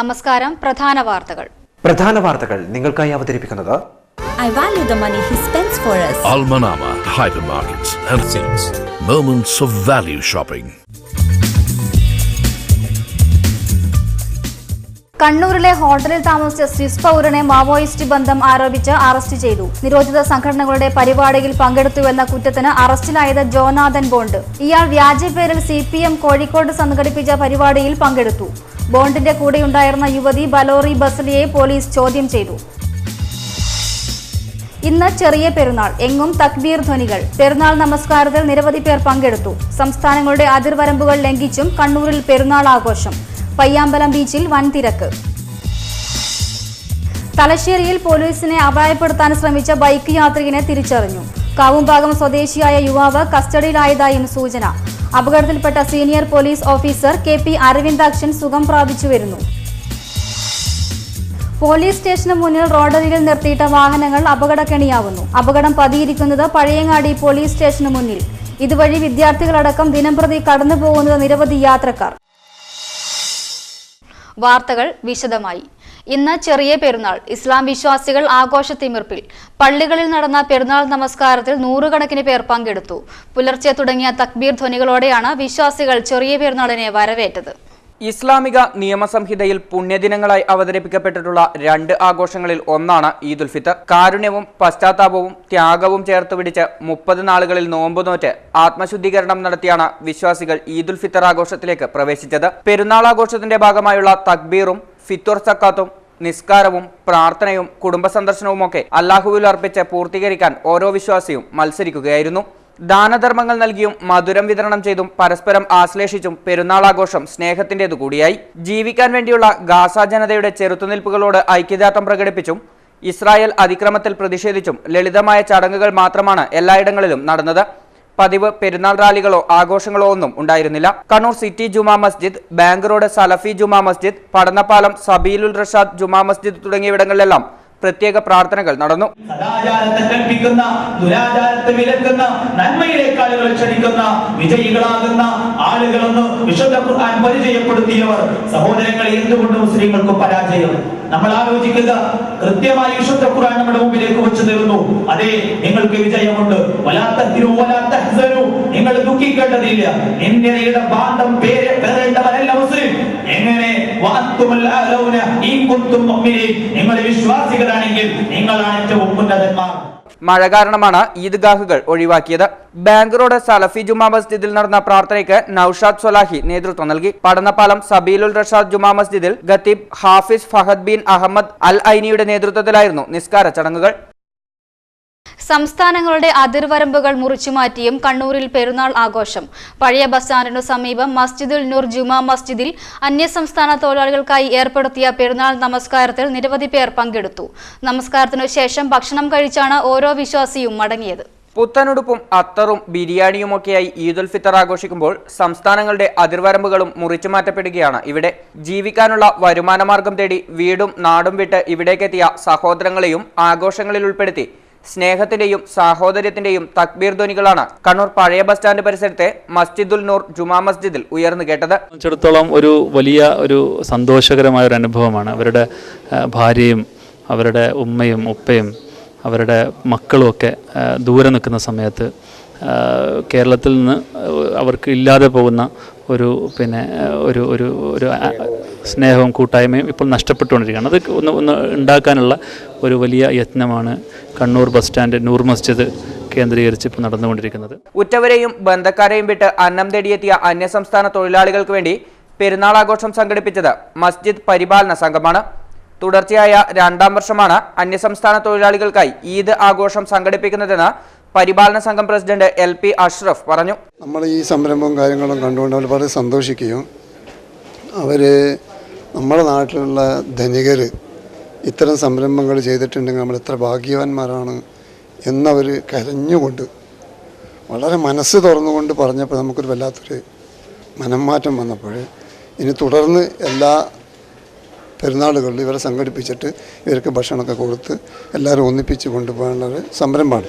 നമസ്കാരം. പ്രധാന വാർത്തകൾ നിങ്ങൾക്കായി അവതരിപ്പിക്കുന്നത് I value the money he spends for us. Almanama Hypermarkets and Things. Moments of value shopping. കണ്ണൂരിലെ ഹോട്ടലിൽ താമസിച്ച സ്വിസ് പൗരനെ മാവോയിസ്റ്റ് ബന്ധം ആരോപിച്ച് അറസ്റ്റ് ചെയ്തു. നിരോധിത സംഘടനകളുടെ പരിപാടിയിൽ പങ്കെടുത്തുവെന്ന കുറ്റത്തിന് അറസ്റ്റിലായത് ജോനാഥൻ ബോണ്ട്. ഇയാൾ വ്യാജപേരിൽ CPM കോഴിക്കോട് സംഘടിപ്പിച്ച പരിപാടിയിൽ പങ്കെടുത്തു. ബോണ്ടിന്റെ കൂടെയുണ്ടായിരുന്ന യുവതി ബലോറി ബസലിയെ പോലീസ് ചോദ്യം ചെയ്തു. ഇന്ന് ചെറിയ പെരുന്നാൾ. എങ്ങും തക്ബീർ ധ്വനികൾ. പെരുന്നാൾ നമസ്കാരത്തിൽ നിരവധി പേർ പങ്കെടുത്തു. സംസ്ഥാനങ്ങളുടെ അതിർവരമ്പുകൾ ലംഘിച്ചും കണ്ണൂരിൽ പെരുന്നാൾ ആഘോഷം. പയ്യാമ്പലം ബീച്ചിൽ വൻ തിരക്ക്. തലശ്ശേരിയിൽ പോലീസിനെ അപായപ്പെടുത്താൻ ശ്രമിച്ച ബൈക്ക് യാത്രികനെ തിരിച്ചറിഞ്ഞു. കാവുംഭാഗം സ്വദേശിയായ യുവാവ് കസ്റ്റഡിയിലായതായും സൂചന. അപകടത്തിൽപ്പെട്ട senior police officer KP Aravindakshan സുഖം പ്രാപിച്ചു വരുന്നു. പോലീസ് സ്റ്റേഷന് മുന്നിൽ റോഡരികിൽ നിർത്തിയിട്ട വാഹനങ്ങൾ അപകടക്കെണിയാവുന്നു. അപകടം പതിയിരിക്കുന്നത് പഴയങ്ങാടി പോലീസ് സ്റ്റേഷന് മുന്നിൽ. ഇതുവഴി വിദ്യാർത്ഥികളടക്കം ദിനംപ്രതി കടന്നുപോകുന്നത് നിരവധി യാത്രക്കാർ. വാർത്തകൾ വിശദമായി. ഇന്ന് ചെറിയ പെരുന്നാൾ. ഇസ്ലാം വിശ്വാസികൾ ആഘോഷത്തിമിർപ്പിൽ. പള്ളികളിൽ നടന്ന പെരുന്നാൾ നമസ്കാരത്തിൽ നൂറുകണക്കിന് പേർ പങ്കെടുത്തു. പുലർച്ചെ തുടങ്ങിയ തക്ബീർ ധ്വനികളോടെയാണ് വിശ്വാസികൾ ചെറിയ പെരുന്നാളിനെ വരവേറ്റത്. ഇസ്ലാമിക നിയമസംഹിതയിൽ പുണ്യദിനങ്ങളായി അവതരിപ്പിക്കപ്പെട്ടിട്ടുള്ള 2 ആഘോഷങ്ങളിൽ ഒന്നാണ് ഈദുൽ ഫിത്തർ. കാരുണ്യവും പശ്ചാത്താപവും ത്യാഗവും ചേർത്ത് പിടിച്ച് 30 നാളുകളിൽ നോമ്പുനോറ്റ് ആത്മശുദ്ധീകരണം നടത്തിയാണ് വിശ്വാസികൾ ഈദുൽ ഫിത്തർ ആഘോഷത്തിലേക്ക് പ്രവേശിച്ചത്. പെരുന്നാൾ ആഘോഷത്തിന്റെ ഭാഗമായുള്ള തക്ബീറും ഫിത്വർ സക്കാത്തും നിസ്കാരവും പ്രാർത്ഥനയും കുടുംബ സന്ദർശനവുമൊക്കെ അല്ലാഹുവിൽ അർപ്പിച്ച് പൂർത്തീകരിക്കാൻ ഓരോ വിശ്വാസിയും മത്സരിക്കുകയായിരുന്നു. ദാനധർമ്മങ്ങൾ നൽകിയും മധുരം വിതരണം ചെയ്തും പരസ്പരം ആശ്ലേഷിച്ചും പെരുന്നാൾ ആഘോഷം സ്നേഹത്തിൻ്റെതു കൂടിയായി. ജീവിക്കാൻ വേണ്ടിയുള്ള ഗാസ ജനതയുടെ ചെറുത്തുനിൽപ്പുകളോട് ഐക്യദാർഢ്യം പ്രകടിപ്പിച്ചും ഇസ്രായേൽ അതിക്രമത്തിൽ പ്രതിഷേധിച്ചും ലളിതമായ ചടങ്ങുകൾ മാത്രമാണ് എല്ലായിടങ്ങളിലും നടന്നത്. പതിവ് പെരുന്നാൾ റാലികളോ ആഘോഷങ്ങളോ ഒന്നും ഉണ്ടായിരുന്നില്ല. Kannur city Juma Masjid, bank road സലഫി ജുമാ മസ്ജിദ്, പടന്നപ്പാലം സബീലുൽ റഷാദ് ജുമാ മസ്ജിദ് തുടങ്ങിയവിടങ്ങളിലെല്ലാം പ്രത്യേക പ്രാർത്ഥനകൾ നടന്നു. സദാചാരത്തെ കൽപ്പിക്കുന്ന, ദുരാചാരത്തെ വിലക്കുന്ന, നന്മയിലേക്ക് ആളുകൾ ക്ഷണിക്കുന്ന വിജയികളാകുന്ന ആളുകളെന്ന് വിശുദ്ധ ഖുർആൻ പരിചയപ്പെടുത്തിയവർ. സഹോദരങ്ങളെ, എന്തുകൊണ്ട് മുസ്ലിങ്ങൾക്ക് പരാജയം? നമ്മൾ ആലോചിക്കുക. കൃത്യമായി വിശുദ്ധ ഖുർആൻ നമ്മുടെ മുമ്പിലേക്ക് വെച്ചു തരുന്നു. അതെ, നിങ്ങൾക്ക് വിജയമുണ്ട്. നിങ്ങൾ ദുഃഖിക്കേണ്ടതില്ല. നിന്ദയുടെ ബാന്ധം പേരേണ്ടവരല്ല മുസ്ലിം. എങ്ങനെ നിങ്ങൾ വിശ്വാസികളാണെങ്കിൽ നിങ്ങളാണ് ഏറ്റവും ഉന്നതന്മാർ. മഴ കാരണമാണ് ഈദ്ഗാഹുകൾ ഒഴിവാക്കിയത്. ബാങ്ക് റോഡ് സലഫി ജുമാ മസ്ജിദിൽ നടന്ന പ്രാർത്ഥനയ്ക്ക് നൌഷാദ് സ്വലാഹി നേതൃത്വം നൽകി. പടന്നപ്പാലം സബീലുൽ റഷാദ് ജുമാ മസ്ജിദിൽ ഖത്തീബ് ഹാഫിസ് ഫഹദ് ബിൻ അഹമ്മദ് അൽ ഐനിയുടെ നേതൃത്വത്തിലായിരുന്നു നിസ്കാര ചടങ്ങുകൾ. സംസ്ഥാനങ്ങളുടെ അതിർവരമ്പുകൾ മുറിച്ചുമാറ്റിയും കണ്ണൂരിൽ പെരുന്നാൾ ആഘോഷം. പഴയ ബസ് സ്റ്റാൻഡിനു സമീപം മസ്ജിദുൽ നൂർ ജുമാ മസ്ജിദിൽ അന്യസംസ്ഥാന തൊഴിലാളികൾക്കായി ഏർപ്പെടുത്തിയ പെരുന്നാൾ നമസ്കാരത്തിൽ നിരവധി പേർ പങ്കെടുത്തു. നമസ്കാരത്തിനു ശേഷം ഭക്ഷണം കഴിച്ചാണ് ഓരോ വിശ്വാസിയും മടങ്ങിയത്. പുത്തനുടുപ്പും അത്തറും ബിരിയാണിയുമൊക്കെയായി ഈദുൽ ഫിത്തർ ആഘോഷിക്കുമ്പോൾ സംസ്ഥാനങ്ങളുടെ അതിർവരമ്പുകളും മുറിച്ചുമാറ്റപ്പെടുകയാണ് ഇവിടെ. ജീവിക്കാനുള്ള വരുമാനമാർഗം തേടി വീടും നാടും വിട്ട് ഇവിടേക്കെത്തിയ സഹോദരങ്ങളെയും ആഘോഷങ്ങളിൽ ഉൾപ്പെടുത്തി സ്നേഹത്തിന്റെയും സാഹോദര്യത്തിന്റെയും തക്ബീർ ധ്വനികളാണ് കണ്ണൂർ പഴയ ബസ് സ്റ്റാൻഡ് പരിസരത്തെ മസ്ജിദുൽ നൂർ ജുമാ മസ്ജിദിൽ ഉയർന്നു കേട്ടത്. സംബന്ധിച്ചിടത്തോളം ഒരു വലിയ സന്തോഷകരമായ ഒരു അനുഭവമാണ്. അവരുടെ ഭാര്യയും അവരുടെ ഉമ്മയും ഉപ്പയും അവരുടെ മക്കളുമൊക്കെ ദൂരെ നിൽക്കുന്ന സമയത്ത് കേരളത്തിൽ നിന്ന് അവർക്ക് ഇല്ലാതെ പോകുന്ന ഒരു സ്നേഹവും കൂട്ടായ്മയും ഇപ്പോൾ നഷ്ടപ്പെട്ടുകൊണ്ടിരിക്കുകയാണ്. അത് ഒന്ന് ഉണ്ടാക്കാനുള്ള ഒരു വലിയ യത്നമാണ് കണ്ണൂർ ബസ് സ്റ്റാൻഡ് നൂർ മസ്ജിദ് കേന്ദ്രീകരിച്ച് ഇപ്പോൾ നടന്നുകൊണ്ടിരിക്കുന്നത്. ഉറ്റവരെയും ബന്ധക്കാരെയും വിട്ട് അന്നം തേടിയെത്തിയ അന്യസംസ്ഥാന തൊഴിലാളികൾക്ക് വേണ്ടി പെരുന്നാൾ ആഘോഷം സംഘടിപ്പിച്ചത് മസ്ജിദ് പരിപാലന സംഘമാണ്. തുടർച്ചയായ 2ാം വർഷമാണ് അന്യസംസ്ഥാന തൊഴിലാളികൾക്കായി ഈദ് ആഘോഷം സംഘടിപ്പിക്കുന്നതെന്ന് പരിപാലന സംഘം പ്രസിഡന്റ് LP അഷ്റഫ് പറഞ്ഞു. നമ്മൾ ഈ സംരംഭവും കാര്യങ്ങളും കണ്ടുകൊണ്ട് വളരെ സന്തോഷിക്കുകയും നമ്മുടെ നാട്ടിലുള്ള ധനികർ ഇത്തരം സംരംഭങ്ങൾ ചെയ്തിട്ടുണ്ടെങ്കിൽ നമ്മൾ എത്ര ഭാഗ്യവാന്മാരാണ് എന്നവർ കരഞ്ഞുകൊണ്ട് വളരെ മനസ്സ് തുറന്നുകൊണ്ട് പറഞ്ഞപ്പോൾ നമുക്കൊരു വല്ലാത്തൊരു മനംമാറ്റം വന്നപ്പോൾ ഇനി തുടർന്ന് എല്ലാ പെരുന്നാളുകളിൽ ഇവരെ സംഘടിപ്പിച്ചിട്ട് ഇവർക്ക് ഭക്ഷണമൊക്കെ കൊടുത്ത് എല്ലാവരും ഒന്നിപ്പിച്ച് കൊണ്ടുപോകാനുള്ളൊരു സംരംഭമാണ്.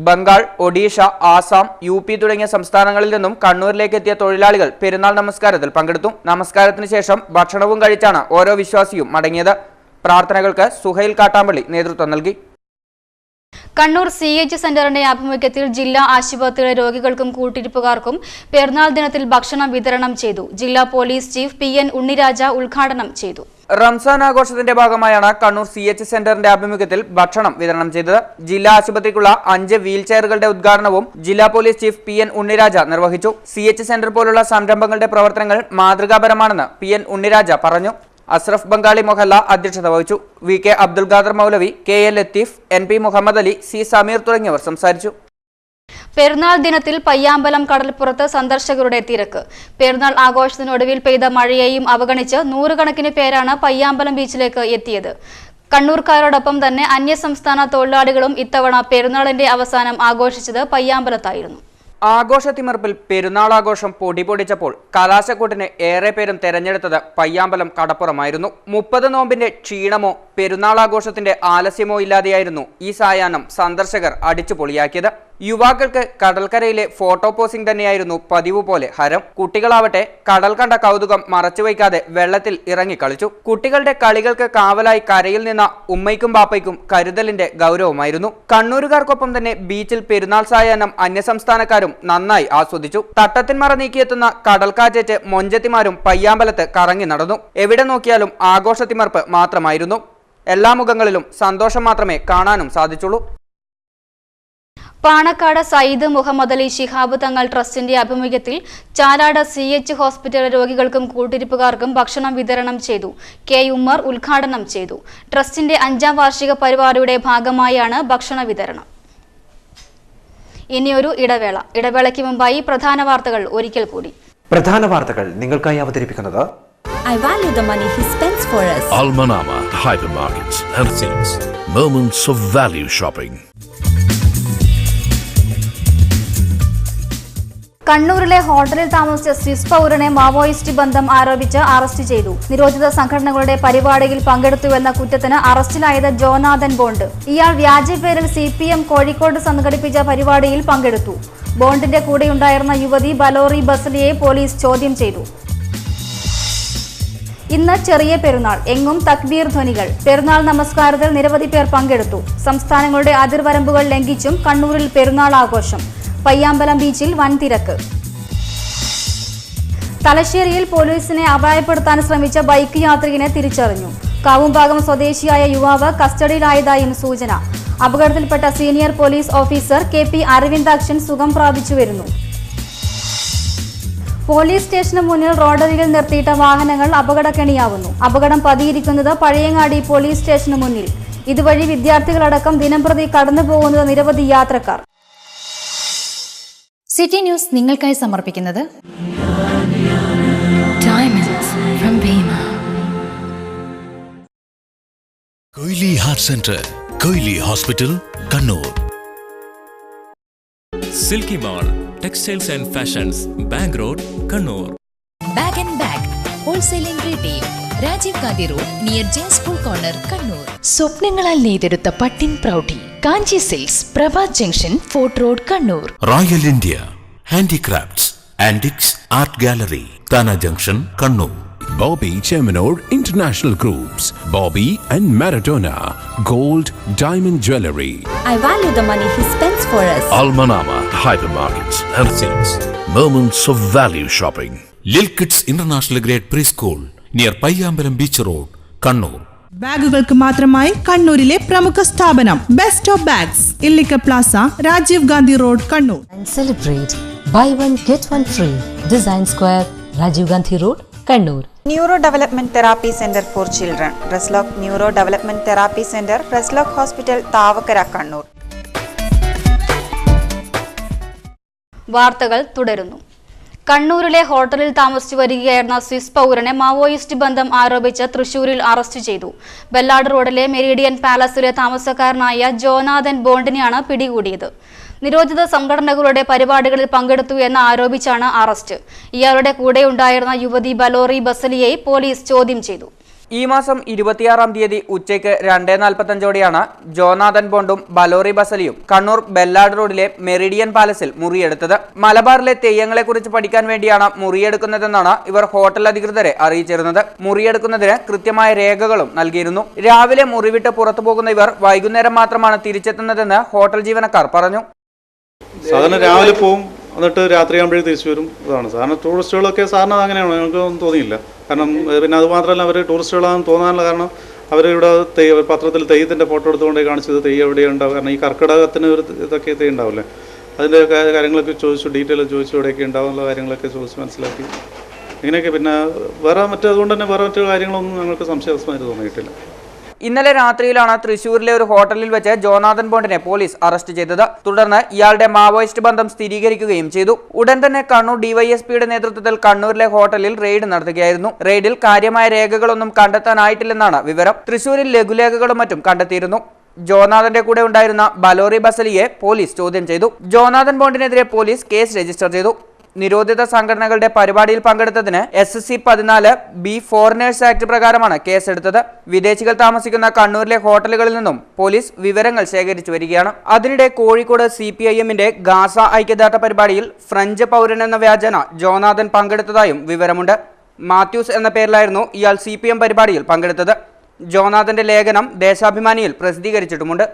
ബംഗാൾ, ഒഡീഷ, ആസാം, UP തുടങ്ങിയ സംസ്ഥാനങ്ങളിൽ നിന്നും കണ്ണൂരിലേക്ക് എത്തിയ തൊഴിലാളികൾ പെരുന്നാൾ നമസ്കാരത്തിൽ പങ്കെടുത്തു. നമസ്കാരത്തിന് ശേഷം ഭക്ഷണവും കഴിച്ചാണ് ഓരോ വിശ്വാസിയും മടങ്ങിയത്. പ്രാർത്ഥനകൾക്ക് സുഹൈൽ കാട്ടാമ്പള്ളി നേതൃത്വം നൽകി. കണ്ണൂർ CH സെന്ററിന്റെ ആഭിമുഖ്യത്തിൽ ജില്ലാ ആശുപത്രിയിലെ രോഗികൾക്കും കൂട്ടിരിപ്പുകാർക്കും പെരുന്നാൾ ദിനത്തിൽ ഭക്ഷണം വിതരണം ചെയ്തു. ജില്ലാ പോലീസ് ചീഫ് PN ഉണ്ണിരാജ ഉദ്ഘാടനം ചെയ്തു. റംസാൻ ആഘോഷത്തിന്റെ ഭാഗമായാണ് കണ്ണൂർ CH സെന്ററിന്റെ ആഭിമുഖ്യത്തിൽ ഭക്ഷണം വിതരണം ചെയ്തത്. ജില്ലാ ആശുപത്രിക്കുള്ള 5 വീൽ ചെയറുകളുടെ ഉദ്ഘാടനവും ജില്ലാ പോലീസ് ചീഫ് PN ഉണ്ണിരാജ നിർവഹിച്ചു. CH സെന്റർ പോലുള്ള സംരംഭങ്ങളുടെ പ്രവർത്തനങ്ങൾ മാതൃകാപരമാണെന്ന് PN ഉണ്ണിരാജ പറഞ്ഞു. അസ്രഫ് ബംഗാളി മൊഹല്ല അധ്യക്ഷത വഹിച്ചു. VK അബ്ദുൽ ഖാദർ മൗലവി, KA Latheef, NP Muhammad Ali, C Sameer തുടങ്ങിയവർ സംസാരിച്ചു. പെരുന്നാൾ ദിനത്തിൽ പയ്യാമ്പലം കടൽപ്പുറത്ത് സന്ദർശകരുടെ തിരക്ക്. പെരുന്നാൾ ആഘോഷത്തിനൊടുവിൽ പെയ്ത മഴയെയും അവഗണിച്ച് നൂറുകണക്കിന് പേരാണ് പയ്യാമ്പലം ബീച്ചിലേക്ക് എത്തിയത്. കണ്ണൂർക്കാരോടൊപ്പം തന്നെ അന്യസംസ്ഥാന തൊഴിലാളികളും ഇത്തവണ പെരുന്നാളിന്റെ അവസാനം ആഘോഷിച്ചത് പയ്യാമ്പലത്തായിരുന്നു. ആഘോഷത്തിമർപ്പിൽ പെരുന്നാൾ ആഘോഷം പൊടിപൊടിച്ചപ്പോൾ കലാശക്കൂട്ടിന് ഏറെ പേരും തെരഞ്ഞെടുത്തത് പയ്യാമ്പലം കടപ്പുറമായിരുന്നു. 30 നോമ്പിന്റെ ക്ഷീണമോ പെരുന്നാൾ ആഘോഷത്തിന്റെ ആലസ്യമോ ഇല്ലാതെയായിരുന്നു ഈ സായാഹ്നം സന്ദർശകർ അടിച്ചു പൊളിയാക്കിയത്. യുവാക്കൾക്ക് കടൽക്കരയിലെ ഫോട്ടോ പോസിംഗ് തന്നെയായിരുന്നു പതിവ് പോലെ ഹരം. കുട്ടികളാവട്ടെ കടൽ കണ്ട കൗതുകം മറച്ചുവയ്ക്കാതെ വെള്ളത്തിൽ ഇറങ്ങി കളിച്ചു. കുട്ടികളുടെ കളികൾക്ക് കാവലായി കരയിൽ നിന്ന ഉമ്മയ്ക്കും ബാപ്പയ്ക്കും കരുതലിന്റെ ഗൗരവമായിരുന്നു. കണ്ണൂരുകാർക്കൊപ്പം തന്നെ ബീച്ചിൽ പെരുന്നാൾ സായാഹ്നം അന്യസംസ്ഥാനക്കാരും നന്നായി ആസ്വദിച്ചു. തട്ടത്തിന്മറ നീക്കിയെത്തുന്ന കടൽക്കാറ്റേറ്റ് മൊഞ്ചത്തിമാരും പയ്യാമ്പലത്ത് കറങ്ങി നടന്നു. എവിടെ നോക്കിയാലും ആഘോഷത്തിമർപ്പ് മാത്രമായിരുന്നു. എല്ലാ മുഖങ്ങളിലും സന്തോഷം മാത്രമേ കാണാനും സാധിച്ചുള്ളൂ. പാണക്കാട് സയ്യിദ് മുഹമ്മദ് അലി ശിഹാബ് തങ്ങൾ ട്രസ്റ്റിന്റെ ആഭിമുഖ്യത്തിൽ ചാലാട് CH ഹോസ്പിറ്റൽ രോഗികൾക്കും കൂട്ടിരിപ്പുകാർക്കും ഭക്ഷണം വിതരണം ചെയ്തു. K ഉമ്മർ ഉദ്ഘാടനം ചെയ്തു. ട്രസ്റ്റിന്റെ 5ാം വാർഷിക പരിപാടിയുടെ ഭാഗമായാണ് ഭക്ഷണ വിതരണം. ഇനിയൊരു ഇടവേളയ്ക്ക് മുമ്പായി പ്രധാന വാർത്തകൾ ഒരിക്കൽ കൂടി. പ്രധാന വാർത്തകൾ നിങ്ങൾക്കായി അവതരിപ്പിക്കുന്നത് I value the money he spends for us. Almanama Hypermarkets and Things. Moments of value shopping. കണ്ണൂരിലെ ഹോട്ടലിൽ താമസിച്ച സ്വിസ് പൗരനെ മാവോയിസ്റ്റ് ബന്ധം ആരോപിച്ച് അറസ്റ്റ് ചെയ്തു. നിരോധിത സംഘടനകളുടെ പരിപാടിയിൽ പങ്കെടുത്തുവെന്ന കുറ്റത്തിന് അറസ്റ്റിലായത് ജോനാഥൻ ബോണ്ട്. ഇയാൾ വ്യാജപ്പേരിൽ CPM കോഴിക്കോട് സംഘടിപ്പിച്ച പരിപാടിയിൽ പങ്കെടുത്തു. ബോണ്ടിന്റെ കൂടെയുണ്ടായിരുന്ന യുവതി ബലോറി ബസലിയെ പോലീസ് ചോദ്യം ചെയ്തു. ഇന്ന് ചെറിയ പെരുന്നാൾ, എങ്ങും തക്ബീർ ധ്വനികൾ. പെരുന്നാൾ നമസ്കാരത്തിൽ നിരവധി പേർ പങ്കെടുത്തു. സംസ്ഥാനങ്ങളുടെ അതിർവരമ്പുകൾ ലംഘിച്ചും കണ്ണൂരിൽ പെരുന്നാൾ ആഘോഷം. പയ്യാമ്പലം ബീച്ചിൽ വൻ തിരക്ക്. തലശ്ശേരിയിൽ പോലീസിനെ അപായപ്പെടുത്താൻ ശ്രമിച്ച ബൈക്ക് യാത്രികനെ തിരിച്ചറിഞ്ഞു. കാവുംഭാഗം സ്വദേശിയായ യുവാവ് കസ്റ്റഡിയിലായതായും സൂചന. അപകടത്തിൽപ്പെട്ട senior police officer KP Aravindakshan സുഖം പ്രാപിച്ചു വരുന്നു. പോലീസ് സ്റ്റേഷന് മുന്നിൽ റോഡരികിൽ നിർത്തിയിട്ട വാഹനങ്ങൾ അപകടക്കെണിയാവുന്നു. അപകടം പതിയിരിക്കുന്നത് പഴയങ്ങാടി പോലീസ് സ്റ്റേഷന് മുന്നിൽ. ഇതുവഴി വിദ്യാർത്ഥികളടക്കം ദിനംപ്രതി കടന്നുപോകുന്നത് നിരവധി യാത്രക്കാർ. സിറ്റി ന്യൂസ് നിങ്ങൾക്കായി സമർപ്പിക്കുന്നത് Koyili heart centre, Koyili hospital, Kannur. Silky mall textiles and fashions, bank road, Kannur. Bag and bag wholesaling retail, Rajiv Gandhi road near J school corner, Kannur. സ്വപ്നങ്ങളാൽ നെയ്തെടുത്ത പട്ടിൻ പ്രൗഢി Kanchi silks, Prabhat junction, fort road, Kannur. Royal India handicrafts, antiques art gallery, Thana junction, Kannur. Bobby Cheminor International Groups, Bobby and Maradona Gold Diamond Jewelry. I value the money he spends for us. Almanama Hypermarkets and Things. Moments of value shopping. Lil Kids International Grade Preschool near Payyambalam Beach Road, Kannur. ബാഗുകൾക്ക് മാത്രമായി കണ്ണൂരിലെ പ്രമുഖ സ്ഥാപനം best of bags, Illikka plaza, Rajiv Gandhi road, Kannur. Celebrate buy one get one free. Design Square, Rajiv Gandhi Road, Kannur. Neuro Development Therapy Center for Children, Reslock Neuro Development Therapy Center, Reslock Hospital, Tavakara, Kannur. വാർത്തകൾ തുടരുന്നു. കണ്ണൂരിലെ ഹോട്ടലിൽ താമസിച്ചു വരികയായിരുന്ന Swiss പൗരനെ Maoist ബന്ധം ആരോപിച്ച് തൃശൂരിൽ arrest ചെയ്തു. ബെല്ലാട് റോഡിലെ മെരീഡിയൻ പാലസിലെ താമസക്കാരനായ ജോനാഥൻ ബോണ്ടിനെയാണ് പിടികൂടിയത്. നിരോധിത സംഘടനകളുടെ പരിപാടികളിൽ പങ്കെടുത്തു എന്ന് ആരോപിച്ചാണ് അറസ്റ്റ്. ഇയാളുടെ കൂടെയുണ്ടായിരുന്ന യുവതി ബലോറി ബസലിയെ പോലീസ് ചോദ്യം ചെയ്തു. ഈ മാസം 26-ാം തീയതി ഉച്ചയ്ക്ക് 2:45 ജോനാഥൻ ബോണ്ടും ബലോറി ബസലിയും കണ്ണൂർ ബെല്ലാട് റോഡിലെ മെറിഡിയൻ പാലസിൽ മുറിയെടുത്തത്. മലബാറിലെ തെയ്യങ്ങളെക്കുറിച്ച് പഠിക്കാൻ വേണ്ടിയാണ് മുറിയെടുക്കുന്നതെന്നാണ് ഇവർ ഹോട്ടൽ അധികൃതരെ അറിയിച്ചിരുന്നത്. മുറിയെടുക്കുന്നതിന് കൃത്യമായ രേഖകളും നൽകിയിരുന്നു. രാവിലെ മുറിവിട്ട് പുറത്തു പോകുന്ന ഇവർ വൈകുന്നേരം മാത്രമാണ് തിരിച്ചെത്തുന്നതെന്ന് ഹോട്ടൽ ജീവനക്കാർ പറഞ്ഞു. സാധാരണ രാവിലെ പോവും, എന്നിട്ട് രാത്രിയാകുമ്പോഴേ തിരിച്ചു വരും. അതാണ് സാധാരണ ടൂറിസ്റ്റുകളൊക്കെ സാറിന് അങ്ങനെയാണ്, ഞങ്ങൾക്കൊന്നും തോന്നിയില്ല. കാരണം പിന്നെ അത് മാത്രമല്ല, അവർ ടൂറിസ്റ്റുകളാണെന്ന് തോന്നാനുള്ള കാരണം അവരിവിടെ പത്രത്തിൽ തെയ്യത്തിൻ്റെ ഫോട്ടോ എടുത്തുകൊണ്ടേ കാണിച്ചത് തെയ്യം എവിടെയുണ്ടാവും. കാരണം ഈ കർക്കിടകത്തിന് ഒരു ഇതൊക്കെ തെയ്യം ഉണ്ടാവില്ലേ, അതിൻ്റെ കാര്യങ്ങളൊക്കെ ചോദിച്ചു, ഡീറ്റെയിൽ ചോദിച്ചു, എവിടെയൊക്കെ ഉണ്ടാവുന്ന കാര്യങ്ങളൊക്കെ ചോദിച്ച് മനസ്സിലാക്കി. ഇങ്ങനെയൊക്കെ പിന്നെ വേറെ അതുകൊണ്ട് തന്നെ വേറെ മറ്റു കാര്യങ്ങളൊന്നും ഞങ്ങൾക്ക് സംശയാസ്പദമായിട്ട് തോന്നിയിട്ടില്ല. ഇന്നലെ രാത്രിയിലാണ് തൃശൂരിലെ ഒരു ഹോട്ടലിൽ വെച്ച് ജോനാഥൻ ബോണ്ടിനെ പോലീസ് അറസ്റ്റ് ചെയ്തത്. തുടർന്ന് ഇയാളുടെ മാവോയിസ്റ്റ് ബന്ധം സ്ഥിരീകരിക്കുകയും ചെയ്തു. ഉടൻ തന്നെ കണ്ണൂർ ഡിവൈഎസ്പിയുടെ നേതൃത്വത്തിൽ കണ്ണൂരിലെ ഹോട്ടലിൽ റെയ്ഡ് നടത്തുകയായിരുന്നു. റെയ്ഡിൽ കാര്യമായ രേഖകളൊന്നും കണ്ടെത്താനായിട്ടില്ലെന്നാണ് വിവരം. തൃശൂരിൽ ലഘുലേഖകളും മറ്റും കണ്ടെത്തിയിരുന്നു. ജോനാഥന്റെ കൂടെ ഉണ്ടായിരുന്ന ബലോറി ബസലിയെ പോലീസ് ചോദ്യം ചെയ്തു. ജോനാഥൻ ബോണ്ടിനെതിരെ പോലീസ് കേസ് രജിസ്റ്റർ ചെയ്തു. നിരോധിത സംഘടനകളുടെ പരിപാടിയിൽ പങ്കെടുത്തതിന് SC-14B ഫോറിനേഴ്സ് ആക്ട് പ്രകാരമാണ് കേസെടുത്തത്. വിദേശികൾ താമസിക്കുന്ന കണ്ണൂരിലെ ഹോട്ടലുകളിൽ നിന്നും പോലീസ് വിവരങ്ങൾ ശേഖരിച്ചു വരികയാണ്. അതിനിടെ കോഴിക്കോട് CPIM-ന്റെ ഗാസ ഐക്യദാർഢ്യ പരിപാടിയിൽ ഫ്രഞ്ച് പൗരനെന്ന വ്യാജേന ജോനാഥൻ പങ്കെടുത്തതായും വിവരമുണ്ട്. മാത്യൂസ് എന്ന പേരിലായിരുന്നു ഇയാൾ CPM പരിപാടിയിൽ പങ്കെടുത്തത്. ജോനാഥന്റെ ലേഖനം ദേശാഭിമാനിയിൽ പ്രസിദ്ധീകരിച്ചിട്ടുമുണ്ട്.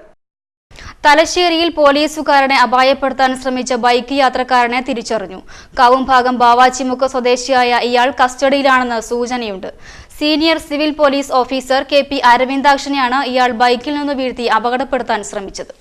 തലശ്ശേരിയിൽ പോലീസുകാരനെ അപായപ്പെടുത്താൻ ശ്രമിച്ച ബൈക്ക് യാത്രക്കാരനെ തിരിച്ചറിഞ്ഞു. കാവുംഭാഗം ബാവാച്ചിമുക്ക് സ്വദേശിയായ ഇയാൾ കസ്റ്റഡിയിലാണെന്ന് സൂചനയുണ്ട്. Senior civil police officer KP അരവിന്ദാക്ഷനെയാണ് ഇയാൾ ബൈക്കിൽ നിന്ന് വീഴ്ത്തി അപകടപ്പെടുത്താൻ ശ്രമിച്ചത്.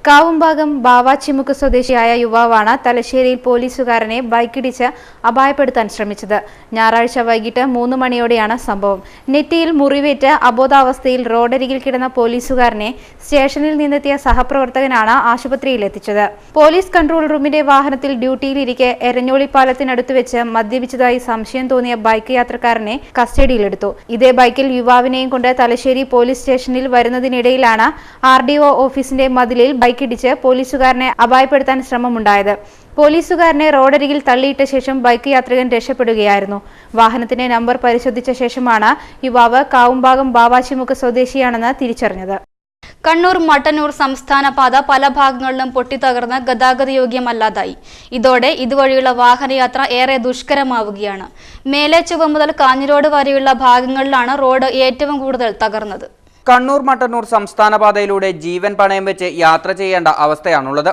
കാവുംഭാഗം ബാവാച്ചിമുക്ക് സ്വദേശിയായ യുവാവാണ് തലശ്ശേരിയിൽ പോലീസുകാരനെ ബൈക്കിടിച്ച് അപായപ്പെടുത്താൻ ശ്രമിച്ചത്. ഞായറാഴ്ച വൈകിട്ട് 3 മണിയോടെയാണ് സംഭവം. നെറ്റിയിൽ മുറിവേറ്റ് അബോധാവസ്ഥയിൽ റോഡരികിൽ കിടന്ന പോലീസുകാരനെ സ്റ്റേഷനിൽ നിന്നെത്തിയ സഹപ്രവർത്തകനാണ് ആശുപത്രിയിൽ എത്തിച്ചത്. പോലീസ് കൺട്രോൾ റൂമിന്റെ വാഹനത്തിൽ ഡ്യൂട്ടിയിലിരിക്കെ എരഞ്ഞോളി പാലത്തിനടുത്ത് വെച്ച് മദ്യപിച്ചതായി സംശയം തോന്നിയ ബൈക്ക് യാത്രക്കാരനെ കസ്റ്റഡിയിലെടുത്തു. ഇതേ ബൈക്കിൽ യുവാവിനെയും കൊണ്ട് തലശ്ശേരി പോലീസ് സ്റ്റേഷനിൽ വരുന്നതിനിടയിലാണ് RDO ഓഫീസിന്റെ മതിലിൽ ബൈക്കിടിച്ച് പോലീസുകാരനെ അപായപ്പെടുത്താൻ ശ്രമമുണ്ടായത്. പോലീസുകാരനെ റോഡരികിൽ തള്ളിയിട്ട ശേഷം ബൈക്ക് യാത്രികൻ രക്ഷപ്പെടുകയായിരുന്നു. വാഹനത്തിന്റെ നമ്പർ പരിശോധിച്ച ശേഷമാണ് യുവാവ് കാവുംഭാഗം ബാവാച്ചിമുക്ക് സ്വദേശിയാണെന്ന് തിരിച്ചറിഞ്ഞത്. കണ്ണൂർ മട്ടന്നൂർ സംസ്ഥാന പാത പല ഭാഗങ്ങളിലും പൊട്ടിത്തകർന്ന് ഗതാഗത യോഗ്യമല്ലാതായി. ഇതോടെ ഇതുവഴിയുള്ള വാഹനയാത്ര ഏറെ ദുഷ്കരമാവുകയാണ്. മേലേച്ചുവ മുതൽ കാഞ്ഞിരോട് വരെയുള്ള ഭാഗങ്ങളിലാണ് റോഡ് ഏറ്റവും കൂടുതൽ തകർന്നത്. കണ്ണൂർ മട്ടന്നൂർ സംസ്ഥാന പാതയിലൂടെ ജീവൻ പണയം വെച്ച് യാത്ര ചെയ്യേണ്ട അവസ്ഥയാണുള്ളത്.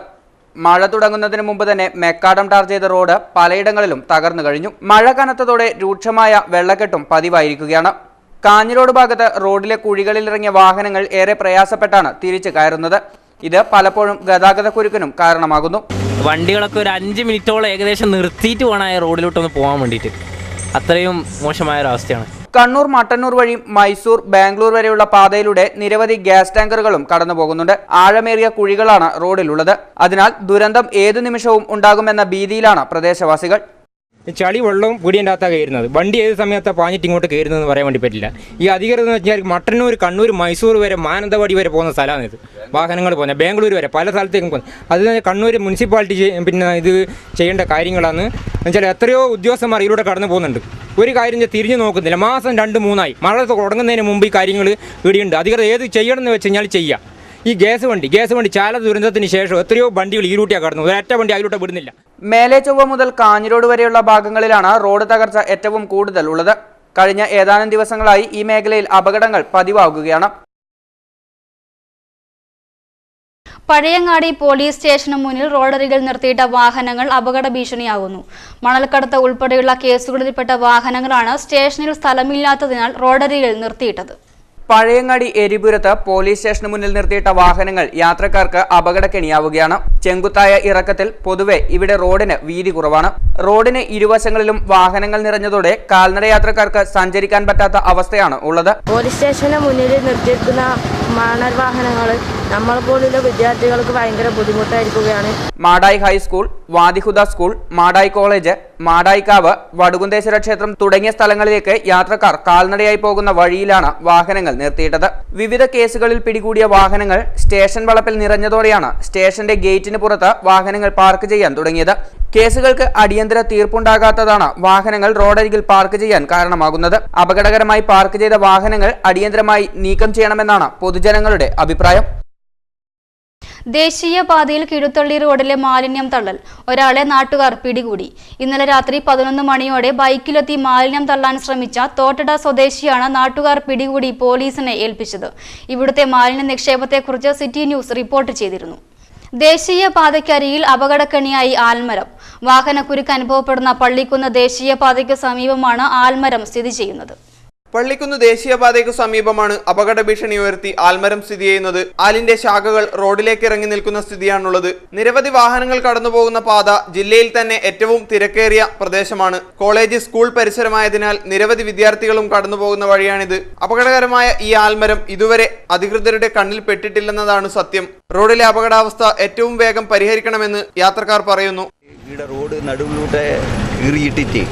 മഴ തുടങ്ങുന്നതിന് മുമ്പ് തന്നെ മെക്കാഡം ടാർ ചെയ്ത റോഡ് പലയിടങ്ങളിലും തകർന്നു കഴിഞ്ഞു. മഴ കനത്തതോടെ രൂക്ഷമായ വെള്ളക്കെട്ടും പതിവായിരിക്കുകയാണ്. കാഞ്ഞിരോട് ഭാഗത്ത് റോഡിലെ കുഴികളിലിറങ്ങിയ വാഹനങ്ങൾ ഏറെ പ്രയാസപ്പെട്ടാണ് തിരിച്ചു കയറുന്നത്. ഇത് പലപ്പോഴും ഗതാഗത കുരുക്കിനും കാരണമാകുന്നു. വണ്ടികളൊക്കെ ഒരു 5 മിനിറ്റോളം ഏകദേശം നിർത്തിയിട്ട് വേണം റോഡിലോട്ടൊന്ന് പോകാൻ വേണ്ടിയിട്ട്. അത്രയും മോശമായ ഒരവസ്ഥയാണ്. കണ്ണൂർ മട്ടന്നൂർ വഴി മൈസൂർ ബാംഗ്ലൂർ വരെയുള്ള പാതയിലൂടെ നിരവധി ഗ്യാസ് ടാങ്കറുകളും കടന്നു പോകുന്നുണ്ട്. ആഴമേറിയ കുഴികളാണ് റോഡിലുള്ളത്. അതിനാൽ ദുരന്തം ഏതു നിമിഷവും ഉണ്ടാകുമെന്ന ഭീതിയിലാണ് പ്രദേശവാസികൾ. ചളി വെള്ളവും പൊടിയൻ്റെ അകത്താണ് കയറുന്നത്. വണ്ടി ഏത് സമയത്താണ് പാഞ്ഞിട്ട് ഇങ്ങോട്ട് കയറുന്നതെന്ന് പറയാൻ വേണ്ടി പറ്റില്ല. ഈ അധികൃതർ എന്ന് വെച്ചാൽ മട്ടന്നൂർ, കണ്ണൂർ, മൈസൂർ വരെ, മാനന്തവാടി വരെ പോകുന്ന സ്ഥലമാണ് ഇത്. വാഹനങ്ങൾ പോകുന്നത് ബാംഗ്ലൂർ വരെ പല സ്ഥലത്തേക്കും പോകുന്നത്. അത് കണ്ണൂർ മുനിസിപ്പാലിറ്റി പിന്നെ ഇത് ചെയ്യേണ്ട കാര്യങ്ങളാണ്. എന്നുവെച്ചാൽ എത്രയോ ഉദ്യോഗസ്ഥന്മാർ ഇതിലൂടെ കടന്നു പോകുന്നുണ്ട്. ഒരു കാര്യം തിരിഞ്ഞു നോക്കുന്നില്ല. മാസം 2-3 മഴ തുടങ്ങുന്നതിന് മുമ്പ് ഈ കാര്യങ്ങൾ ഇവിടെയുണ്ട്. അധികൃതർ ഏത് ചെയ്യണമെന്ന് വെച്ച് കഴിഞ്ഞാൽ ചെയ്യാം. ഈ ഗ്യാസ് വണ്ടി ചാല ദുരന്തത്തിന് ശേഷം എത്രയോ വണ്ടികൾ ഈ റൂട്ടിയാണ് കടന്നത്. ഒരൊറ്റ വണ്ടി അതിലൂടെ വിടുന്നില്ല. മേലെ ചൊവ്വ മുതൽ കാഞ്ഞിരോട് വരെയുള്ള ഭാഗങ്ങളിലാണ് റോഡ് തകർച്ച ഏറ്റവും കൂടുതൽ ഉള്ളത്. കഴിഞ്ഞ ഏതാനും ദിവസങ്ങളായി ഈ മേഖലയിൽ അപകടങ്ങൾ പതിവാകുകയാണ്. പഴയങ്ങാടി പോലീസ് സ്റ്റേഷന് മുന്നിൽ റോഡരികിൽ നിർത്തിയിട്ട വാഹനങ്ങൾ അപകട ഭീഷണിയാകുന്നു. മണൽക്കടത്ത് ഉൾപ്പെടെയുള്ള കേസുകളിൽപ്പെട്ട വാഹനങ്ങളാണ് സ്റ്റേഷനിൽ സ്ഥലമില്ലാത്തതിനാൽ റോഡരികിൽ നിർത്തിയിട്ടത്. പഴയങ്ങാടി എരിപുരത്ത് പോലീസ് സ്റ്റേഷന് മുന്നിൽ നിർത്തിയിട്ട വാഹനങ്ങൾ യാത്രക്കാർക്ക് അപകടക്കെണിയാവുകയാണ്. ചെങ്കുത്തായ ഇറക്കത്തിൽ പൊതുവെ ഇവിടെ റോഡിന് വീതി കുറവാണ്. റോഡിന് ഇരുവശങ്ങളിലും വാഹനങ്ങൾ നിറഞ്ഞതോടെ കാൽനട യാത്രക്കാർക്ക് സഞ്ചരിക്കാൻ പറ്റാത്ത അവസ്ഥയാണ് ഉള്ളത്. പോലീസ് സ്റ്റേഷന് മുന്നിൽ നിർത്തിയിരിക്കുന്ന മണൽ വാഹനങ്ങൾ നമ്മളെപ്പോലുള്ള വിദ്യാർത്ഥികൾക്ക് ഭയങ്കര ബുദ്ധിമുട്ടായിരിക്കുകയാണ്. Madayi high school, Vadihuda school, Madayi college, Madayikavu, Vadukuntheswara ക്ഷേത്രം തുടങ്ങിയ സ്ഥലങ്ങളിലേക്ക് യാത്രക്കാർ കാൽനടയായി പോകുന്ന വഴിയിലാണ് വാഹനങ്ങൾ നിർത്തിയിട്ടത്. വിവിധ കേസുകളിൽ പിടികൂടിയ വാഹനങ്ങൾ സ്റ്റേഷൻ വളപ്പിൽ നിറഞ്ഞതോടെയാണ് സ്റ്റേഷന്റെ ഗേറ്റിന് പുറത്ത് വാഹനങ്ങൾ പാർക്ക് ചെയ്യാൻ തുടങ്ങിയത്. കേസുകൾക്ക് അടിയന്തര തീർപ്പുണ്ടാകാത്തതാണ് വാഹനങ്ങൾ റോഡരികിൽ പാർക്ക് ചെയ്യാൻ കാരണമാകുന്നത്. അപകടകരമായി പാർക്ക് ചെയ്ത വാഹനങ്ങൾ അടിയന്തരമായി നീക്കം ചെയ്യണമെന്നാണ് പൊതുജനങ്ങളുടെ അഭിപ്രായം. ദേശീയപാതയിൽ കിഴുത്തള്ളി റോഡിലെ മാലിന്യം തള്ളൽ. ഒരാളെ നാട്ടുകാർ പിടികൂടി. ഇന്നലെ രാത്രി 11 മണിയോടെ ബൈക്കിലെത്തി മാലിന്യം തള്ളാൻ ശ്രമിച്ച തോട്ടട സ്വദേശിയാണ് നാട്ടുകാർ പിടികൂടി പോലീസിനെ ഏൽപ്പിച്ചത്. ഇവിടുത്തെ മാലിന്യ നിക്ഷേപത്തെക്കുറിച്ച് സിറ്റി ന്യൂസ് റിപ്പോർട്ട് ചെയ്തിരുന്നു. ദേശീയപാതയ്ക്കരികിൽ അപകടക്കണിയായി ആൽമരം. വാഹനക്കുരുക്ക് അനുഭവപ്പെടുന്ന പള്ളിക്കുന്ന് ദേശീയപാതയ്ക്ക് സമീപമാണ് ആൽമരം സ്ഥിതി ചെയ്യുന്നത്. പള്ളിക്കുന്ന് ദേശീയപാതയ്ക്ക് സമീപമാണ് അപകട ഭീഷണി ഉയർത്തി ആൽമരം സ്ഥിതി ചെയ്യുന്നത്. ആലിന്റെ ശാഖകൾ റോഡിലേക്ക് ഇറങ്ങി നിൽക്കുന്ന സ്ഥിതിയാണുള്ളത്. നിരവധി വാഹനങ്ങൾ കടന്നുപോകുന്ന പാത ജില്ലയിൽ തന്നെ ഏറ്റവും തിരക്കേറിയ പ്രദേശമാണ്. കോളേജ്, സ്കൂൾ പരിസരമായതിനാൽ നിരവധി വിദ്യാർത്ഥികളും കടന്നുപോകുന്ന വഴിയാണിത്. അപകടകരമായ ഈ ആൽമരം ഇതുവരെ അധികൃതരുടെ കണ്ണിൽ പെട്ടിട്ടില്ലെന്നതാണ് സത്യം. റോഡിലെ അപകടാവസ്ഥ ഏറ്റവും വേഗം പരിഹരിക്കണമെന്ന് യാത്രക്കാർ പറയുന്നു. റോഡ് നടുവിലൂടെ കീറിയിട്ടിട്ട്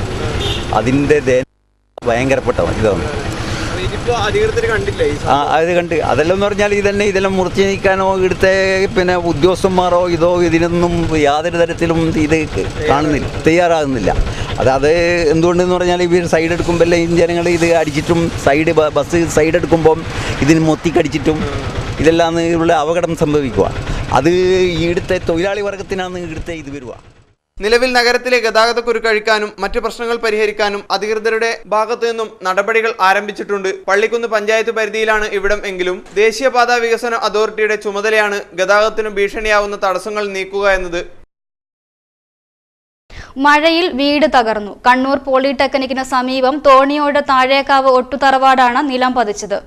അതിന്റെ ഭയങ്കരപ്പെട്ട ഇതാണ്. അത് കണ്ട് അതെല്ലാം എന്ന് പറഞ്ഞാൽ ഇതെല്ലാം മുറിച്ച് നീക്കാനോ ഇവിടുത്തെ ഉദ്യോഗസ്ഥന്മാരോ ഇതിനൊന്നും യാതൊരു തരത്തിലും ഇത് കാണുന്നില്ല, തയ്യാറാകുന്നില്ല. അത് എന്തുകൊണ്ടെന്ന് പറഞ്ഞാൽ ഇവർ സൈഡ് എടുക്കുമ്പോൾ ജനങ്ങൾ ഇത് അടിച്ചിട്ടും ബസ് സൈഡ് എടുക്കുമ്പം ഇതിന് മൊത്തിക്കടിച്ചിട്ടും ഇതെല്ലാം ഉള്ള അപകടം സംഭവിക്കുക. അത് ഇവിടുത്തെ തൊഴിലാളി വർഗത്തിനാണ് ഇവിടുത്തെ ഇത് വരിക. നിലവിൽ നഗരത്തിലെ ഗതാഗതക്കുരുക്ക് അഴിക്കാനും മറ്റു പ്രശ്നങ്ങൾ പരിഹരിക്കാനും അധികൃതരുടെ ഭാഗത്തു നിന്നും നടപടികൾ ആരംഭിച്ചിട്ടുണ്ട്. പള്ളിക്കുന്ന് പഞ്ചായത്ത് പരിധിയിലാണ് ഇവിടം എങ്കിലും ദേശീയപാതാ വികസന അതോറിറ്റിയുടെ ചുമതലയാണ് ഗതാഗതത്തിന് ഭീഷണിയാവുന്ന തടസ്സങ്ങൾ നീക്കുക എന്നത്. മഴയിൽ വീട് തകർന്നു. കണ്ണൂർ പോളിടെക്നിക്കിന് സമീപം തോണിയോട് താഴേക്കാവ് ഒട്ടുതറവാടാണ് നിലം പതിച്ചത്.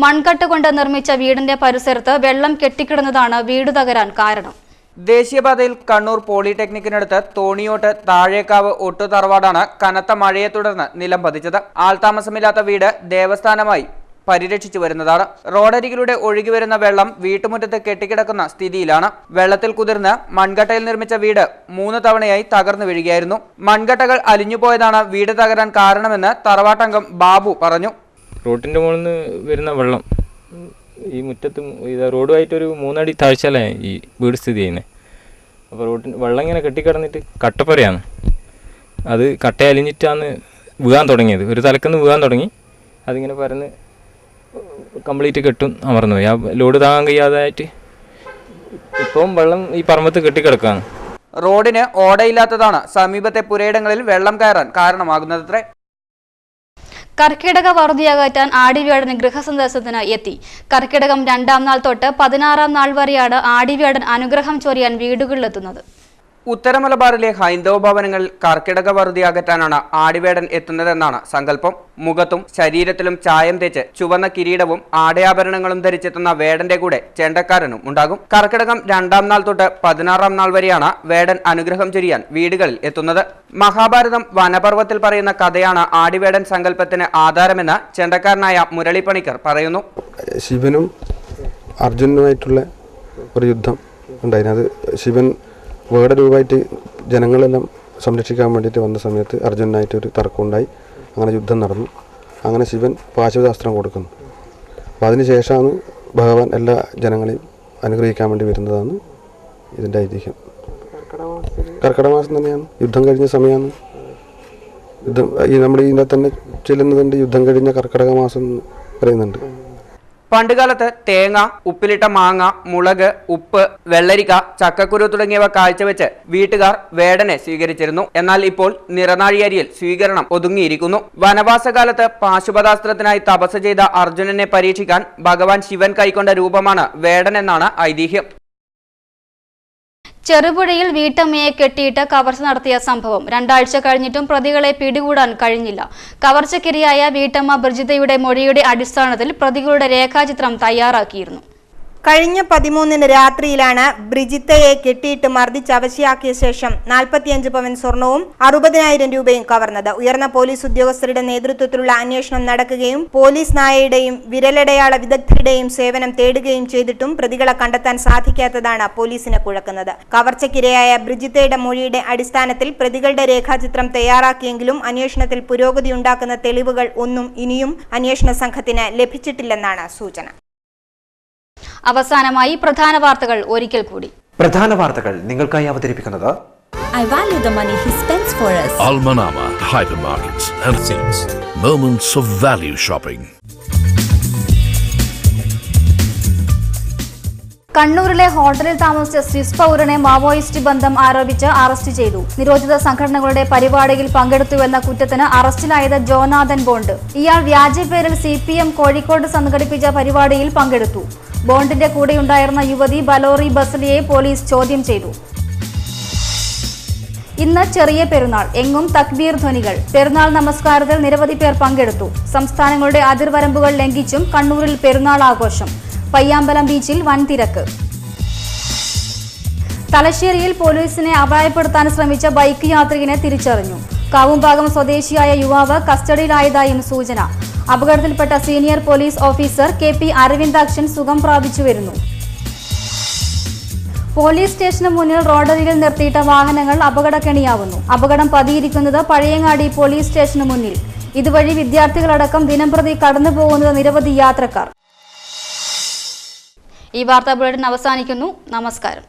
മൺകട്ട കൊണ്ട് നിർമ്മിച്ച വീടിന്റെ പരിസരത്ത് വെള്ളം കെട്ടിക്കിടന്നതാണ് വീട് തകരാൻ കാരണം. ദേശീയപാതയിൽ കണ്ണൂർ പോളിടെക്നിക്കിനടുത്ത് തോണിയോട്ട് താഴേക്കാവ് ഒട്ടുതറവാടാണ് കനത്ത മഴയെ തുടർന്ന് നിലം പതിച്ചത്. ആൾതാമസമില്ലാത്ത വീട് ദേവസ്ഥാനമായി പരിരക്ഷിച്ചു വരുന്നതാണ്. റോഡരികിലൂടെ ഒഴുകിവരുന്ന വെള്ളം വീട്ടുമുറ്റത്ത് കെട്ടിക്കിടക്കുന്ന സ്ഥിതിയിലാണ്. വെള്ളത്തിൽ കുതിർന്ന് മൺകട്ടയിൽ നിർമ്മിച്ച വീട് 3 തവണയായി തകർന്നു വീഴുകയായിരുന്നു. മൺകട്ടകൾ അലിഞ്ഞുപോയതാണ് വീട് തകരാൻ കാരണമെന്ന് തറവാട്ടംഗം ബാബു പറഞ്ഞു. റോഡിന്റെ മുകളിൽ നിന്ന് വരുന്ന വെള്ളം ഈ മുറ്റത്ത് റോഡുമായിട്ടൊരു 3 അടി താഴ്ചയിലാണ് ഈ വീട് സ്ഥിതി ചെയ്യുന്നത്. അപ്പോൾ റോഡിന് വെള്ളം ഇങ്ങനെ കെട്ടിക്കിടന്നിട്ട് കട്ടപ്പുരയാണ്. അത് കട്ട അലിഞ്ഞിട്ടാണ് വീഴാൻ തുടങ്ങിയത്. ഒരു തലക്കുന്ന് വീഴാൻ തുടങ്ങി. അതിങ്ങനെ പരന്ന് കംപ്ലീറ്റ് കെട്ടും അമർന്നു പോയി. ആ ലോഡ് താങ്ങാൻ കഴിയാതായിട്ട് ഇപ്പം വെള്ളം ഈ പറമ്പത്ത് കെട്ടിക്കിടക്കുകയാണ്. റോഡിന് ഓടയില്ലാത്തതാണ് സമീപത്തെ പുരയിടങ്ങളിൽ വെള്ളം കയറാൻ കാരണമാകുന്നതത്രേ. കർക്കിടക വറുതിയകറ്റാൻ ആടിവേടൻ ഗൃഹസന്ദർശനത്തിന് എത്തി. കർക്കിടകം 2ാം നാൾ തൊട്ട് 16ാം നാൾ വരെയാണ് ആടിവേടൻ അനുഗ്രഹം ചൊരിയാൻ വീടുകളിലെത്തുന്നത്. ഉത്തര മലബാറിലെ ഹൈന്ദവ ഭവനങ്ങളിൽ കർക്കിടക വറുതി അകറ്റാനാണ് ആടിവേടൻ എത്തുന്നതെന്നാണ് സങ്കല്പം. മുഖത്തും ശരീരത്തിലും ചായം തേച്ച് ചുവന്ന കിരീടവും ആടയാഭരണങ്ങളും ധരിച്ചെത്തുന്ന വേടന്റെ കൂടെ ചെണ്ടക്കാരനും ഉണ്ടാകും. കർക്കിടകം 2ാം നാൾ തൊട്ട് 16ാം നാൾ വരെയാണ് വേടൻ അനുഗ്രഹം ചൊരിയാൻ വീടുകളിൽ എത്തുന്നത്. മഹാഭാരതം വനപർവ്വത്തിൽ പറയുന്ന കഥയാണ് ആടിവേടൻ സങ്കല്പത്തിന് ആധാരമെന്ന് ചെണ്ടക്കാരനായ മുരളി പണിക്കർ പറയുന്നു. ശിവനും അർജുനുമായിട്ടുള്ള ഒരു യുദ്ധം ഉണ്ടായിരുന്നു. അത് ശിവൻ വേടരൂപമായിട്ട് ജനങ്ങളെല്ലാം സംരക്ഷിക്കാൻ വേണ്ടിയിട്ട് വന്ന സമയത്ത് അർജുനായിട്ടൊരു തർക്കമുണ്ടായി. അങ്ങനെ യുദ്ധം നടന്നു. അങ്ങനെ ശിവൻ പാശുപതാസ്ത്രം കൊടുക്കുന്നു. അപ്പോൾ അതിനുശേഷമാണ് ഭഗവാൻ എല്ലാ ജനങ്ങളെയും അനുഗ്രഹിക്കാൻ വേണ്ടി വരുന്നതാണ് ഇതിൻ്റെ ഐതിഹ്യം. കർക്കിടക മാസം തന്നെയാണ്, യുദ്ധം കഴിഞ്ഞ സമയമാണ്. യുദ്ധം നമ്മുടെ ഇതിൻ്റെ തന്നെ ചെല്ലുന്നതുണ്ട്. യുദ്ധം കഴിഞ്ഞ കർക്കിടക മാസം പറയുന്നുണ്ട്. പണ്ടുകാലത്ത് തേങ്ങ, ഉപ്പിലിട്ട മാങ്ങ, മുളക്, ഉപ്പ്, വെള്ളരിക്ക, ചക്കക്കുരു തുടങ്ങിയവ കാഴ്ചവെച്ച് വീട്ടുകാർ വേടനെ സ്വീകരിച്ചിരുന്നു. എന്നാൽ ഇപ്പോൾ നിറനാഴിയരിയിൽ സ്വീകരണം ഒതുങ്ങിയിരിക്കുന്നു. വനവാസകാലത്ത് പാശുപതാസ്ത്രത്തിനായി തപസ് ചെയ്ത അർജുനനെ പരീക്ഷിക്കാൻ ഭഗവാൻ ശിവൻ കൈക്കൊണ്ട രൂപമാണ് വേടൻ എന്നാണ് ഐതിഹ്യം. ചെറുപുഴയിൽ വീട്ടമ്മയെ കെട്ടിയിട്ട് കവർച്ച നടത്തിയ സംഭവം 2 ആഴ്ച കഴിഞ്ഞിട്ടും പ്രതികളെ പിടികൂടാൻ കഴിഞ്ഞില്ല. കവർച്ചക്കിരയായ വീട്ടമ്മ ബ്രിജിതയുടെ മൊഴിയുടെ അടിസ്ഥാനത്തിൽ പ്രതികളുടെ രേഖാചിത്രം തയ്യാറാക്കിയിരുന്നു. കഴിഞ്ഞ 13-ന് രാത്രിയിലാണ് ബ്രിജിത്തയെ കെട്ടിയിട്ട് മർദ്ദിച്ച് അവശയാക്കിയ ശേഷം 45 പവൻ സ്വർണവും 60,000 രൂപയും കവർന്നത്. ഉയർന്ന പോലീസ് ഉദ്യോഗസ്ഥരുടെ നേതൃത്വത്തിലുള്ള അന്വേഷണം നടക്കുകയും പോലീസ് നായയുടെയും വിരലടയാള വിദഗ്ധരുടെയും സേവനം തേടുകയും ചെയ്തിട്ടും പ്രതികളെ കണ്ടെത്താൻ സാധിക്കാത്തതാണ് പോലീസിനെ കുഴക്കുന്നത്. കവർച്ചയ്ക്കിരയായ ബ്രിജിത്തയുടെ മൊഴിയുടെ അടിസ്ഥാനത്തിൽ പ്രതികളുടെ രേഖാചിത്രം തയ്യാറാക്കിയെങ്കിലും അന്വേഷണത്തിൽ പുരോഗതിയുണ്ടാക്കുന്ന തെളിവുകൾ ഒന്നും ഇനിയും അന്വേഷണ സംഘത്തിന് ലഭിച്ചിട്ടില്ലെന്നാണ് സൂചന. അവസാനമായി പ്രധാന വാർത്തകൾ ഒരിക്കൽ കൂടി. പ്രധാന വാർത്തകൾ നിങ്ങൾക്കായി അവതരിപ്പിക്കുന്നത് I value the money he spends for us. Almanama Hypermarkets and Things. Moments of value shopping. കണ്ണൂരിലെ ഹോട്ടലിൽ താമസിച്ച സ്വിസ് പൗരനെ മാവോയിസ്റ്റ് ബന്ധം ആരോപിച്ച് അറസ്റ്റ് ചെയ്തു. നിരോധിത സംഘടനകളുടെ പരിപാടിയിൽ പങ്കെടുത്തുവെന്ന കുറ്റത്തിന് അറസ്റ്റിലായത് ജോനാഥൻ ബോണ്ട്. ഇയാൾ വ്യാജപേരിൽ CPM കോഴിക്കോട് സംഘടിപ്പിച്ച പരിപാടിയിൽ പങ്കെടുത്തു. ബോണ്ടിന്റെ കൂടെയുണ്ടായിരുന്ന യുവതി ബലോറി ബസലിയെ പോലീസ് ചോദ്യം ചെയ്തു. ഇന്ന് ചെറിയ പെരുന്നാൾ, എങ്ങും തക്ബീർ ധ്വനികൾ. പെരുന്നാൾ നമസ്കാരത്തിൽ നിരവധി പേർ പങ്കെടുത്തു. സംസ്ഥാനങ്ങളുടെ അതിർവരമ്പുകൾ ലംഘിച്ചും കണ്ണൂരിൽ പെരുന്നാൾ ആഘോഷം. പയ്യാമ്പലം ബീച്ചിൽ വൻ തിരക്ക്. തലശ്ശേരിയിൽ പോലീസിനെ അപായപ്പെടുത്താൻ ശ്രമിച്ച ബൈക്ക് യാത്രികനെ തിരിച്ചറിഞ്ഞു. കാവുംഭാഗം സ്വദേശിയായ യുവാവ് കസ്റ്റഡിയിലായതായും സൂചന. അപകടത്തിൽപ്പെട്ട senior police officer KP Aravindakshan സുഖം പ്രാപിച്ചു വരുന്നു. പോലീസ് സ്റ്റേഷന് മുന്നിൽ റോഡരികിൽ നിർത്തിയിട്ട വാഹനങ്ങൾ അപകടക്കെണിയാവുന്നു. അപകടം പതിയിരിക്കുന്നത് പഴയങ്ങാടി പോലീസ് സ്റ്റേഷന് മുന്നിൽ. ഇതുവഴി വിദ്യാർത്ഥികളടക്കം ദിനംപ്രതി കടന്നുപോകുന്നത് നിരവധി യാത്രക്കാർ. ഈ വാർത്താ ബുള്ളറ്റിൻ അവസാനിക്കുന്നു. നമസ്കാരം.